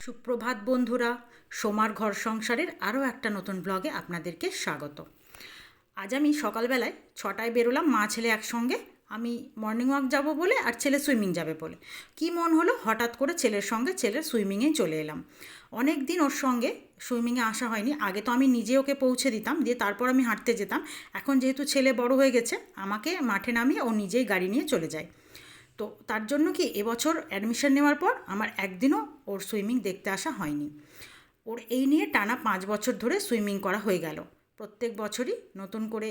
সুপ্রভাত বন্ধুরা, সোমার ঘর সংসারের আরও একটা নতুন ব্লগে আপনাদেরকে স্বাগত। আজ আমি সকালবেলায় 6টায় বেরোলাম, মা ছেলে একসঙ্গে। আমি মর্নিং ওয়াক যাব বলে আর ছেলে সুইমিং যাবে বলে কি মন হলো, হঠাৎ করে ছেলের সঙ্গে ছেলের সুইমিংয়েই চলে এলাম। অনেক দিন ওর সঙ্গে সুইমিংয়ে আসা হয়নি। আগে তো আমি নিজে ওকে পৌঁছে দিতাম, দিয়ে তারপর আমি হাঁটতে যেতাম। এখন যেহেতু ছেলে বড় হয়ে গেছে, আমাকে মাঠে নামিয়ে ও নিজেই গাড়ি নিয়ে চলে যায়। তো তার জন্য কি এবছর অ্যাডমিশন নেওয়ার পর আমার একদিনও ওর সুইমিং দেখতে আসা হয়নি। ওর এই নিয়ে টানা 5 বছর ধরে সুইমিং করা হয়ে গেল। প্রত্যেক বছরই নতুন করে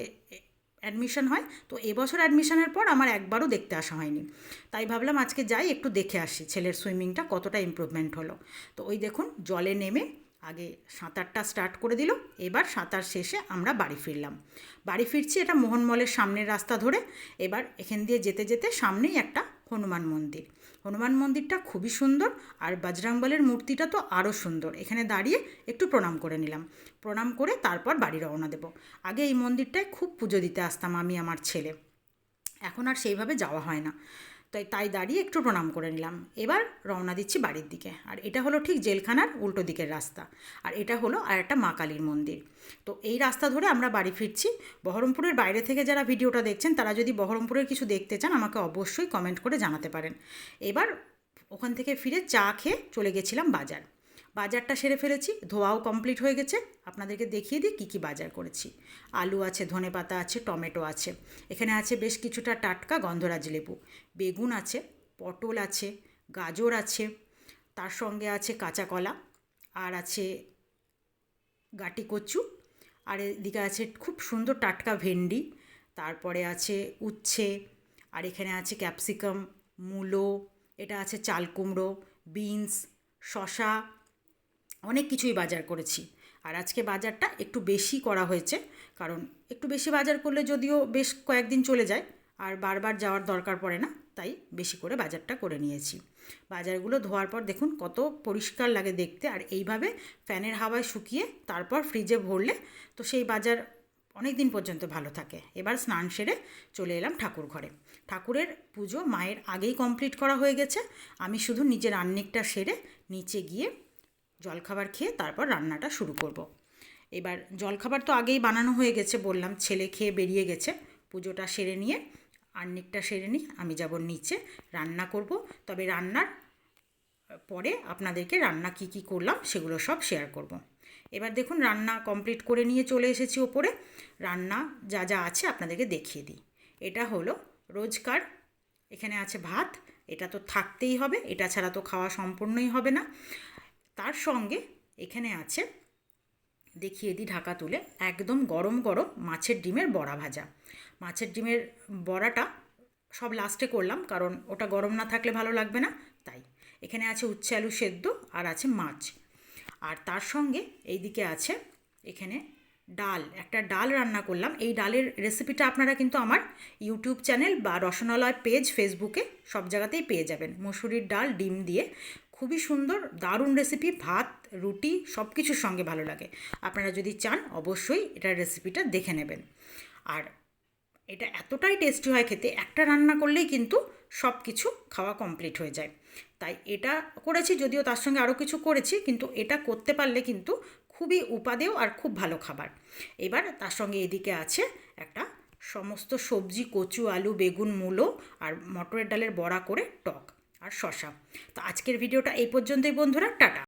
অ্যাডমিশন হয়, তো এবছর অ্যাডমিশনের পর আমার একবারও দেখতে আসা হয়নি। তাই ভাবলাম আজকে যাই, একটু দেখে আসি ছেলের সুইমিংটা কতটা ইমপ্রুভমেন্ট হলো। তো ওই দেখুন, জলে নেমে আগে সাঁতারটা স্টার্ট করে দিল। এবার সাঁতার শেষে আমরা বাড়ি ফিরলাম। বাড়ি ফিরছি এটা মোহনমলের সামনের রাস্তা ধরে। এবার এখান দিয়ে যেতে যেতে সামনেই একটা হনুমান মন্দির। হনুমান মন্দিরটা খুবই সুন্দর, আর বজরংবলীর মূর্তিটা তো আরও সুন্দর। এখানে দাঁড়িয়ে একটু প্রণাম করে নিলাম। প্রণাম করে তারপর বাড়ি রওনা দেব। আগে এই মন্দিরটায় খুব পুজো দিতে আসতাম আমি, আমার ছেলে। এখন আর সেইভাবে যাওয়া হয় না। তাই দাঁড়িয়ে একটু প্রণাম করে নিলাম। এবার রওনা দিচ্ছি বাড়ির দিকে। আর এটা হলো ঠিক জেলখানার উল্টো দিকের রাস্তা। আর এটা হলো আর একটা মা কালীর মন্দির। তো এই রাস্তা ধরে আমরা বাড়ি ফিরছি। বহরমপুরের বাইরে থেকে যারা ভিডিওটা দেখছেন, তারা যদি বহরমপুরের কিছু দেখতে চান, আমাকে অবশ্যই কমেন্ট করে জানাতে পারেন। এবার ওখান থেকে ফিরে চা খেয়ে চলে গেছিলাম বাজার। বাজারটা সেরে ফেলেছি, ধোয়াও কমপ্লিট হয়ে গেছে। আপনাদেরকে দেখিয়ে দিই কী কী বাজার করেছি। আলু আছে, ধনেপাতা আছে, টমেটো আছে, এখানে আছে বেশ কিছুটা টাটকা গন্ধরাজ লেবু, বেগুন আছে, পটল আছে, গাজর আছে, তার সঙ্গে আছে কাঁচা কলা, আর আছে গাটি কচু, আর এদিকে আছে খুব সুন্দর টাটকা ভেন্ডি, তারপরে আছে উচ্ছে, আর এখানে আছে ক্যাপসিকাম, মূলো, এটা আছে চাল কুমড়ো, বিনস, শশা, অনেক কিছুই বাজার করেছি। আর আজকে বাজারটা একটু বেশি করা হয়েছে, কারণ একটু বেশি বাজার করলে যদিও বেশ কয়েকদিন চলে যায়, আর বারবার যাওয়ার দরকার পড়ে না, তাই বেশি করে বাজারটা করে নিয়েছি। বাজারগুলো ধোয়ার পর দেখুন কত পরিষ্কার লাগে দেখতে। আর এইভাবে ফ্যানের হাওয়ায় শুকিয়ে তারপর ফ্রিজে ভরলে তো সেই বাজার অনেক দিন পর্যন্ত ভালো থাকে। এবার স্নান সেরে চলে এলাম ঠাকুর ঘরে। ঠাকুরের পুজো মায়ের আগেই কমপ্লিট করা হয়ে গেছে। আমি শুধু নিজের আহ্নিকটা সেরে নিচে গিয়ে জলখাবার খেয়ে তারপর রান্নাটা শুরু করব। এবার জলখাবার তো আগেই বানানো হয়ে গেছে, বললাম ছেলে খেয়ে বেরিয়ে গেছে। পুজোটা সেরে নিয়ে আহ্নিকটা সেরে নিই, আমি যাব নিচে রান্না করব। তবে রান্নার পরে আপনাদেরকে রান্না কি কি করলাম সেগুলো সব শেয়ার করব। এবার দেখুন রান্না কমপ্লিট করে নিয়ে চলে এসেছি ওপরে। রান্না যা যা আছে আপনাদেরকে দেখিয়ে দিই। এটা হলো রোজকার, এখানে আছে ভাত, এটা তো থাকতেই হবে, এটা ছাড়া তো খাওয়া সম্পূর্ণই হবে না। তার সঙ্গে এখানে আছে, দেখিয়ে দিই ঢাকা তুলে, একদম গরম গরম মাছের ডিমের বড়া ভাজা। মাছের ডিমের বড়াটা সব লাস্টে করলাম, কারণ ওটা গরম না থাকলে ভালো লাগবে না, তাই। এখানে আছে উচ্ছে আলু সেদ্ধ, আর আছে মাছ। আর তার সঙ্গে এইদিকে আছে এখানে ডাল, একটা ডাল রান্না করলাম। এই ডালের রেসিপিটা আপনারা কিন্তু আমার ইউটিউব চ্যানেল বা রসনালয় পেজ ফেসবুকে সব জায়গাতেই পেয়ে যাবেন। মসুরির ডাল ডিম দিয়ে খুবই সুন্দর, দারুণ রেসিপি, ভাত রুটি সব কিছুর সঙ্গে ভালো লাগে। আপনারা যদি চান অবশ্যই এটার রেসিপিটা দেখে নেবেন। আর এটা এতটাই টেস্টি হয় খেতে, একটা রান্না করলেই কিন্তু সব কিছু খাওয়া কমপ্লিট হয়ে যায়। তাই এটা করেছি, যদিও তার সঙ্গে আরও কিছু করেছি, কিন্তু এটা করতে পারলে কিন্তু খুবই উপাদেয় আর খুব ভালো খাবার। এবার তার সঙ্গে এদিকে আছে একটা সমস্ত সবজি, কচু, আলু, বেগুন, মূলো আর মটরের ডালের বড়া করে টক, আর শশা। তো আজকের ভিডিওটা এই পর্যন্তই বন্ধুরা, টাটা।